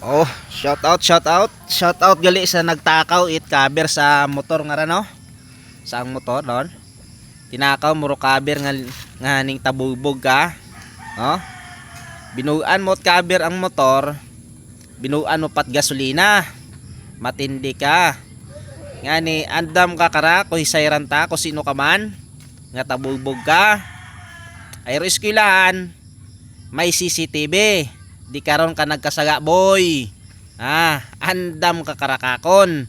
Oh, shout out gali sa nagtakaw it cover sa motor nga no. Sa ang motor don. Tinakaw mo ro cover nga ning tabubog ka. Oh. Binuan mo cover ang motor. Binuan mo pat gasolina. Matindi ka. Nga ni andam ka kara ko hisayran ta ko sino ka man nga tabubog ka. Ayro eskwelahan may CCTV. Di karon ka nagkasaga boy. Andam ka karakakon.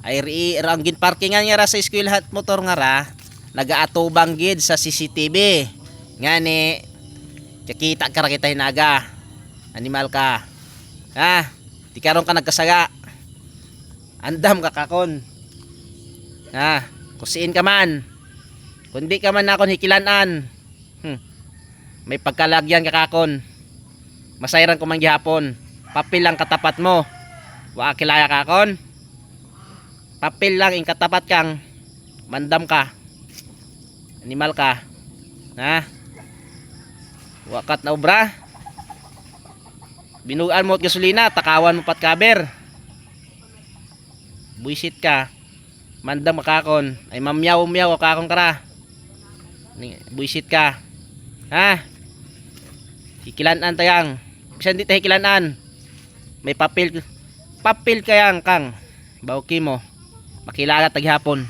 Ay ang gin parkingan nga ra sa eskwelahan motor nga ra nagaatubang gid sa CCTV. Nga ni kakita ka ra kita hinaga. Animal ka. Di karon ka nagkasaga. Andam ka kakon. Kusiin ka man. Kundi ka man akon hikilanan. May pagkalagyan ka kakon. Masayran ko man gihapon. Papel lang katapat mo. Wa kilaya kakon. Papel lang ing katapat kang mandam ka. Animal ka. Wakat na obra. Binuan mo at gasolina, takawan mo pat cover. Buisit ka. Mandam kakon. Ay mamyaw-myaw kakon kara. Buisit ka. Hikilanan tayang. Bisan di tayo hikilanan. May papel kayang kang. Bauki mo. Makilala taghapon.